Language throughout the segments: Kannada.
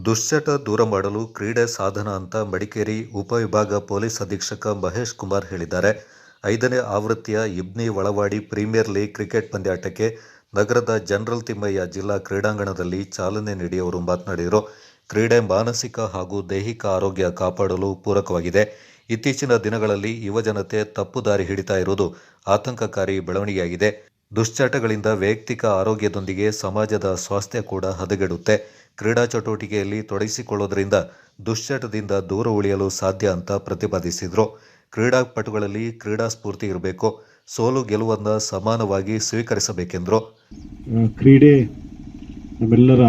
ದುಶ್ಚಟ ದೂರ ಮಾಡಲು ಕ್ರೀಡೆ ಸಾಧನ ಅಂತ ಮಡಿಕೇರಿ ಉಪವಿಭಾಗ ಪೊಲೀಸ್ ಅಧೀಕ್ಷಕ ಮಹೇಶ್ ಕುಮಾರ್ ಹೇಳಿದ್ದಾರೆ. 5ನೇ ಆವೃತ್ತಿಯ ಇಬ್ನಿ ಒಳವಾಡಿ ಪ್ರೀಮಿಯರ್ ಲೀಗ್ ಕ್ರಿಕೆಟ್ ಪಂದ್ಯಾಟಕ್ಕೆ ನಗರದ ಜನರಲ್ ತಿಮ್ಮಯ್ಯ ಜಿಲ್ಲಾ ಕ್ರೀಡಾಂಗಣದಲ್ಲಿ ಚಾಲನೆ ನೀಡಿ ಅವರು ಮಾತನಾಡಿದರು. ಕ್ರೀಡೆ ಮಾನಸಿಕ ಹಾಗೂ ದೈಹಿಕ ಆರೋಗ್ಯ ಕಾಪಾಡಲು ಪೂರಕವಾಗಿದೆ. ಇತ್ತೀಚಿನ ದಿನಗಳಲ್ಲಿ ಯುವಜನತೆ ತಪ್ಪು ದಾರಿ ಹಿಡಿತಾ ಇರುವುದು ಆತಂಕಕಾರಿ ಬೆಳವಣಿಗೆಯಾಗಿದೆ. ದುಶ್ಚಟಗಳಿಂದ ವೈಯಕ್ತಿಕ ಆರೋಗ್ಯದೊಂದಿಗೆ ಸಮಾಜದ ಸ್ವಾಸ್ಥ್ಯ ಕೂಡ ಹದಗೆಡುತ್ತೆ. ಕ್ರೀಡಾ ಚಟುವಟಿಕೆಯಲ್ಲಿ ತೊಡಗಿಸಿಕೊಳ್ಳೋದ್ರಿಂದ ದುಶ್ಚಟದಿಂದ ದೂರ ಉಳಿಯಲು ಸಾಧ್ಯ ಅಂತ ಪ್ರತಿಪಾದಿಸಿದರು. ಕ್ರೀಡಾಪಟುಗಳಲ್ಲಿ ಕ್ರೀಡಾ ಸ್ಫೂರ್ತಿ ಇರಬೇಕು, ಸೋಲು ಗೆಲುವನ್ನು ಸಮಾನವಾಗಿ ಸ್ವೀಕರಿಸಬೇಕೆಂದರು. ಕ್ರೀಡೆ ನಮ್ಮೆಲ್ಲರ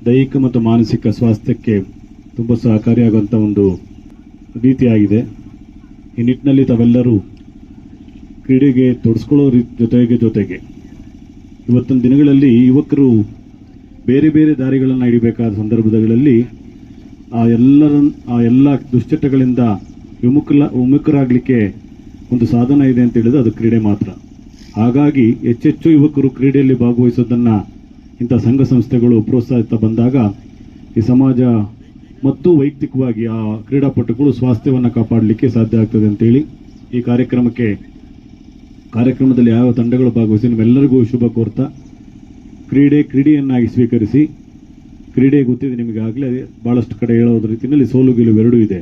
ದೈಹಿಕ ಮತ್ತು ಮಾನಸಿಕ ಸ್ವಾಸ್ಥ್ಯಕ್ಕೆ ತುಂಬ ಸಹಕಾರಿಯಾಗುವಂಥ ಒಂದು ರೀತಿಯಾಗಿದೆ. ಈ ನಿಟ್ಟಿನಲ್ಲಿ ತಾವೆಲ್ಲರೂ ಕ್ರೀಡೆಗೆ ತೊಡಗಿಸ್ಕೊಳ್ಳೋ ಜೊತೆಗೆ ಇವತ್ತಿನ ದಿನಗಳಲ್ಲಿ ಯುವಕರು ಬೇರೆ ಬೇರೆ ದಾರಿಗಳನ್ನು ಹಿಡಿಬೇಕಾದ ಸಂದರ್ಭಗಳಲ್ಲಿ ಆ ಎಲ್ಲ ದುಶ್ಚಟಗಳಿಂದ ವಿಮುಖರಾಗಲಿಕ್ಕೆ ಒಂದು ಸಾಧನ ಇದೆ ಅಂತ ಹೇಳಿದ್ರೆ ಅದು ಕ್ರೀಡೆ ಮಾತ್ರ. ಹಾಗಾಗಿ ಹೆಚ್ಚೆಚ್ಚು ಯುವಕರು ಕ್ರೀಡೆಯಲ್ಲಿ ಭಾಗವಹಿಸೋದನ್ನು ಇಂಥ ಸಂಘ ಸಂಸ್ಥೆಗಳು ಪ್ರೋತ್ಸಾಹಿಸ್ತಾ ಬಂದಾಗ ಈ ಸಮಾಜ ಮತ್ತು ವೈಯಕ್ತಿಕವಾಗಿ ಆ ಕ್ರೀಡಾಪಟುಗಳು ಸ್ವಾಸ್ಥ್ಯವನ್ನು ಕಾಪಾಡಲಿಕ್ಕೆ ಸಾಧ್ಯ ಆಗ್ತದೆ ಅಂತೇಳಿ ಈ ಕಾರ್ಯಕ್ರಮದಲ್ಲಿ ಯಾವ ತಂಡಗಳು ಭಾಗವಹಿಸಿ ನಿಮ್ಮೆಲ್ಲರಿಗೂ ಶುಭ ಕೋರ್ತಾ ಕ್ರೀಡೆಯನ್ನಾಗಿ ಸ್ವೀಕರಿಸಿ. ಕ್ರೀಡೆ ಗೊತ್ತಿದೆ ನಿಮಗೆ, ಆಗಲೇ ಭಾಳಷ್ಟು ಕಡೆ ಹೇಳೋದ್ರ ರೀತಿಯಲ್ಲಿ ಸೋಲು ಗೆಲುವು ಎರಡೂ ಇದೆ.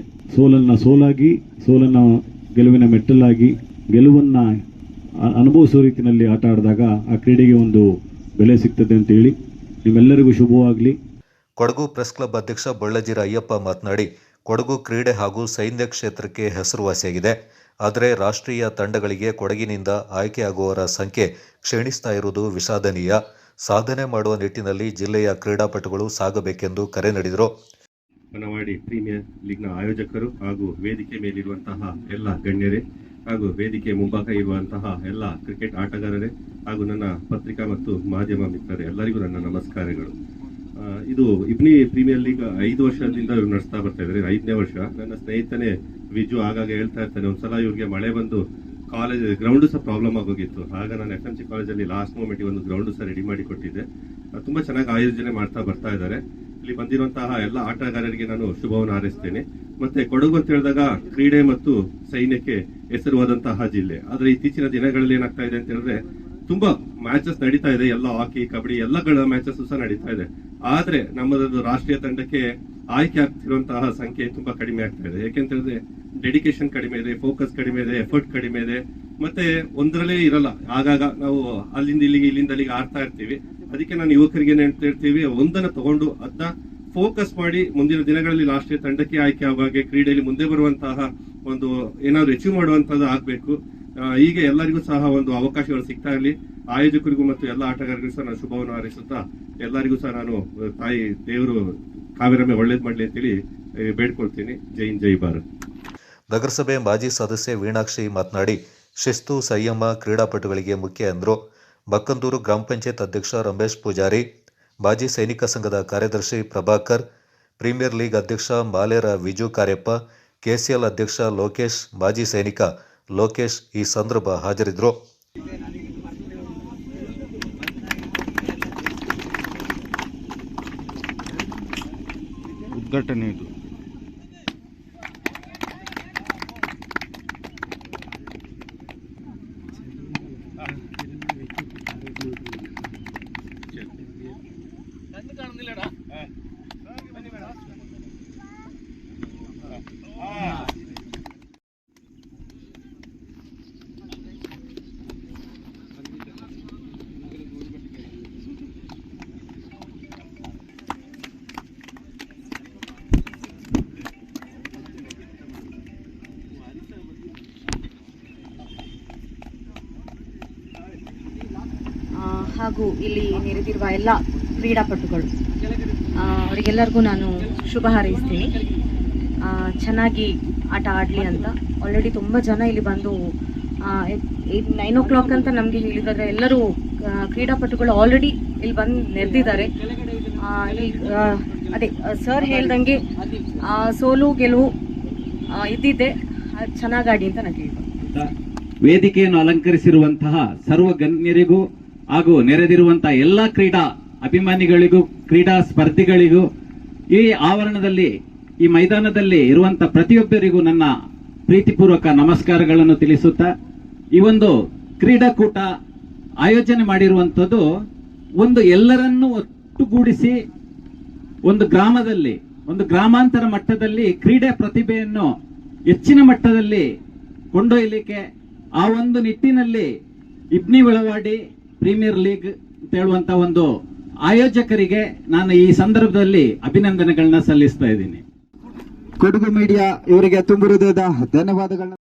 ಸೋಲನ್ನು ಗೆಲುವಿನ ಮೆಟ್ಟಲಾಗಿ ಗೆಲುವನ್ನು ಅನುಭವಿಸೋ ರೀತಿಯಲ್ಲಿ ಆಟ ಆಡಿದಾಗ ಆ ಕ್ರೀಡೆಗೆ ಒಂದು ಬೆಲೆ ಸಿಗ್ತದೆ ಅಂತ ಹೇಳಿ ನಿಮ್ಮೆಲ್ಲರಿಗೂ ಶುಭವಾಗಲಿ. ಕೊಡಗು ಪ್ರೆಸ್ ಕ್ಲಬ್ ಅಧ್ಯಕ್ಷ ಬೊಳ್ಳಜಿರ ಅಯ್ಯಪ್ಪ ಮಾತನಾಡಿ, ಕೊಡಗು ಕ್ರೀಡೆ ಹಾಗೂ ಸೈನ್ಯ ಕ್ಷೇತ್ರಕ್ಕೆ ಹೆಸರುವಾಸಿಯಾಗಿದೆ. ಆದರೆ ರಾಷ್ಟ್ರೀಯ ತಂಡಗಳಿಗೆ ಕೊಡಗಿನಿಂದ ಆಯ್ಕೆಯಾಗುವವರ ಸಂಖ್ಯೆ ಕ್ಷೀಣಿಸ್ತಾ ಇರುವುದು ವಿಷಾದನೀಯ. ಸಾಧನೆ ಮಾಡುವ ನಿಟ್ಟಿನಲ್ಲಿ ಜಿಲ್ಲೆಯ ಕ್ರೀಡಾಪಟುಗಳು ಸಾಗಬೇಕೆಂದು ಕರೆ ನೀಡಿದರು. ಮನವಾಡಿ ಪ್ರೀಮಿಯರ್ ಲೀಗ್ನ ಆಯೋಜಕರು ಹಾಗೂ ವೇದಿಕೆ ಮೇಲಿರುವಂತಹ ಎಲ್ಲ ಗಣ್ಯರೇ ಹಾಗೂ ವೇದಿಕೆ ಮುಂಭಾಗ ಇರುವಂತಹ ಎಲ್ಲ ಕ್ರಿಕೆಟ್ ಆಟಗಾರರೇ ಹಾಗೂ ನನ್ನ ಪತ್ರಿಕಾ ಮತ್ತು ಮಾಧ್ಯಮ ಮಿತ್ರರೇ ಎಲ್ಲರಿಗೂ ನನ್ನ ನಮಸ್ಕಾರಗಳು. ಇದು ಇಬ್ನಿ ಪ್ರೀಮಿಯರ್ ಲೀಗ್ 5 ವರ್ಷದಿಂದ ಇವ್ರು ನಡೆಸ್ತಾ ಬರ್ತಾ ಇದ್ದಾರೆ. 5ನೇ ವರ್ಷ. ನನ್ನ ಸ್ನೇಹಿತನೇ ವಿಜು ಆಗಾಗ ಹೇಳ್ತಾ ಇರ್ತಾನೆ, ಒಂದ್ಸಲ ಇವ್ರಿಗೆ ಮಳೆ ಬಂದು ಕಾಲೇಜ್ ಗ್ರೌಂಡು ಸಹ ಪ್ರಾಬ್ಲಮ್ ಆಗೋಗಿತ್ತು. ಆಗ ನಾನು FMC ಕಾಲೇಜಲ್ಲಿ ಲಾಸ್ಟ್ ಮೂಮೆಂಟ್ ಒಂದು ಗ್ರೌಂಡು ಸಹ ರೆಡಿ ಮಾಡಿ ಕೊಟ್ಟಿದ್ದೆ. ತುಂಬಾ ಚೆನ್ನಾಗಿ ಆಯೋಜನೆ ಮಾಡ್ತಾ ಬರ್ತಾ ಇದ್ದಾರೆ. ಇಲ್ಲಿ ಬಂದಿರುವಂತಹ ಎಲ್ಲ ಆಟಗಾರರಿಗೆ ನಾನು ಶುಭವನ್ನು ಹಾರೈಸ್ತೇನೆ. ಮತ್ತೆ ಕೊಡಗು ಅಂತ ಹೇಳಿದಾಗ ಕ್ರೀಡೆ ಮತ್ತು ಸೈನ್ಯಕ್ಕೆ ಹೆಸರುವಾದಂತಹ ಜಿಲ್ಲೆ. ಆದ್ರೆ ಇತ್ತೀಚಿನ ದಿನಗಳಲ್ಲಿ ಏನಾಗ್ತಾ ಇದೆ ಅಂತ ಹೇಳಿದ್ರೆ ತುಂಬಾ ಮ್ಯಾಚಸ್ ನಡೀತಾ ಇದೆ. ಎಲ್ಲ ಹಾಕಿ, ಕಬಡ್ಡಿ ಎಲ್ಲಗಳ ಮ್ಯಾಚಸ್ ಸಹ ನಡೀತಾ ಇದೆ. ಆದ್ರೆ ನಮ್ಮದು ರಾಷ್ಟ್ರೀಯ ತಂಡಕ್ಕೆ ಆಯ್ಕೆ ಆಗ್ತಿರುವಂತಹ ಸಂಖ್ಯೆ ತುಂಬಾ ಕಡಿಮೆ ಆಗ್ತಾ ಇದೆ. ಯಾಕೆಂತ ಹೇಳಿದ್ರೆ ಡೆಡಿಕೇಶನ್ ಕಡಿಮೆ ಇದೆ, ಫೋಕಸ್ ಕಡಿಮೆ ಇದೆ, ಎಫರ್ಟ್ ಕಡಿಮೆ ಇದೆ. ಮತ್ತೆ ಒಂದರಲ್ಲೇ ಇರಲ್ಲ. ಆಗಾಗ ನಾವು ಇಲ್ಲಿಂದ ಅಲ್ಲಿಗೆ ಆಡ್ತಾ ಇರ್ತೀವಿ. ಅದಕ್ಕೆ ನಾನು ಯುವಕರಿಗೆ ಏನ್ ಹೇಳ್ತೀವಿ, ಒಂದನ್ನ ತಗೊಂಡು ಅದನ್ನ ಫೋಕಸ್ ಮಾಡಿ ಮುಂದಿನ ದಿನಗಳಲ್ಲಿ ರಾಷ್ಟ್ರೀಯ ತಂಡಕ್ಕೆ ಆಯ್ಕೆ ಆಗುವಾಗೆ ಕ್ರೀಡೆಯಲ್ಲಿ ಮುಂದೆ ಬರುವಂತಹ ಒಂದು ಏನಾದ್ರು ಅಚೀವ್ ಮಾಡುವಂತದ್ದು ಆಗ್ಬೇಕು. ಹೀಗೆ ಎಲ್ಲರಿಗೂ ಸಹ ಒಂದು ಅವಕಾಶಗಳು ಸಿಗ್ತಾ ಇರಲಿ. ಆಯೋಜಕರಿಗೂ ಮತ್ತು ಎಲ್ಲ ಆಟಗಾರರಿಗೂ ಸಹ ನಾನು ಶುಭವನ್ನು ಹಾರೈಸುತ್ತಾ ಎಲ್ಲರಿಗೂ ಸಹ ನಾನು ತಾಯಿ ದೇವರು ಕಾವೇರಮ್ಮೆ ಒಳ್ಳೇದ್ ಮಾಡ್ಲಿ ಅಂತೇಳಿ ಬೇಡ್ಕೊಳ್ತೀನಿ. ಜೈ ಹಿಂದ್, ಜೈ ಭಾರತ್. ನಗರಸಭೆ ಮಾಜಿ ಸದಸ್ಯೆ ವೀಣಾಕ್ಷಿ ಮಾತನಾಡಿ, ಶಿಸ್ತು ಸಂಯಮ ಕ್ರೀಡಾಪಟುಗಳಿಗೆ ಮುಖ್ಯ ಎಂದರು. ಬಕ್ಕಂದೂರು ಗ್ರಾಮ ಪಂಚಾಯತ್ ಅಧ್ಯಕ್ಷ ರಮೇಶ್ ಪೂಜಾರಿ, ಮಾಜಿ ಸೈನಿಕ ಸಂಘದ ಕಾರ್ಯದರ್ಶಿ ಪ್ರಭಾಕರ್, ಪ್ರೀಮಿಯರ್ ಲೀಗ್ ಅಧ್ಯಕ್ಷ ಮಾಲೇರ ವಿಜು ಕಾರ್ಯಪ್ಪ, ಕೆಸಿಎಲ್ ಅಧ್ಯಕ್ಷ ಲೋಕೇಶ್, ಮಾಜಿ ಸೈನಿಕ ಲೋಕೇಶ್ ಈ ಸಂದರ್ಭ ಹಾಜರಿದ್ದರು. ಉದ್ಘಾಟನೆ ಇದು ಹಾಗೂ ಇಲ್ಲಿ ನೆರೆದಿರುವ ಎಲ್ಲ ಕ್ರೀಡಾಪಟುಗಳು ಅವರಿಗೆಲ್ಲರಿಗೂ ನಾನು ಶುಭ ಹಾರೈಸ್ತೀನಿ. ಚೆನ್ನಾಗಿ ಆಟ ಆಡಲಿ ಅಂತ. ಆಲ್ರೆಡಿ ತುಂಬ ಜನ ಇಲ್ಲಿ ಬಂದು 9 o'clock ಅಂತ ನಮಗೆ ಹೇಳಿದ್ದಾರೆ. ಎಲ್ಲರೂ ಕ್ರೀಡಾಪಟುಗಳು ಆಲ್ರೆಡಿ ಇಲ್ಲಿ ಬಂದು ನೆರೆದಿದ್ದಾರೆ. ಅದೇ ಸರ್ ಹೇಳ್ದಂಗೆ ಸೋಲು ಗೆಲುವು ಇದ್ದಿದ್ದೆ, ಚೆನ್ನಾಗಾಡಿ ಅಂತ ನಾನು ಕೇಳ್ತೀನಿ. ವೇದಿಕೆಯನ್ನು ಅಲಂಕರಿಸಿರುವಂತಹ ಸರ್ವ ಗಣ್ಯರಿಗೂ ಹಾಗೂ ನೆರೆದಿರುವಂತಹ ಎಲ್ಲ ಕ್ರೀಡಾ ಅಭಿಮಾನಿಗಳಿಗೂ, ಕ್ರೀಡಾ ಸ್ಪರ್ಧಿಗಳಿಗೂ ಈ ಆವರಣದಲ್ಲಿ, ಈ ಮೈದಾನದಲ್ಲಿ ಇರುವಂತ ಪ್ರತಿಯೊಬ್ಬರಿಗೂ ನನ್ನ ಪ್ರೀತಿಪೂರ್ವಕ ನಮಸ್ಕಾರಗಳನ್ನು ತಿಳಿಸುತ್ತಾ, ಈ ಒಂದು ಕ್ರೀಡಾಕೂಟ ಆಯೋಜನೆ ಮಾಡಿರುವಂಥದ್ದು ಒಂದು ಎಲ್ಲರನ್ನೂ ಒಟ್ಟುಗೂಡಿಸಿ ಒಂದು ಗ್ರಾಮದಲ್ಲಿ, ಒಂದು ಗ್ರಾಮಾಂತರ ಮಟ್ಟದಲ್ಲಿ ಕ್ರೀಡೆ ಪ್ರತಿಭೆಯನ್ನು ಹೆಚ್ಚಿನ ಮಟ್ಟದಲ್ಲಿ ಕೊಂಡೊಯ್ಯಲಿಕ್ಕೆ, ಆ ಒಂದು ನಿಟ್ಟಿನಲ್ಲಿ ಇಬ್ನಿ ವಳವಾಡಿ ಪ್ರೀಮಿಯರ್ ಲೀಗ್ ಅಂತ ಹೇಳುವಂತ ಒಂದು ಆಯೋಜಕರಿಗೆ ನಾನು ಈ ಸಂದರ್ಭದಲ್ಲಿ ಅಭಿನಂದನೆಗಳನ್ನ ಸಲ್ಲಿಸ್ತಾ ಇದ್ದೀನಿ. ಕೊಡಗು ಮೀಡಿಯಾ ಇವರಿಗೆ ತುಂಬ ಹೃದಯದ ಧನ್ಯವಾದಗಳನ್ನ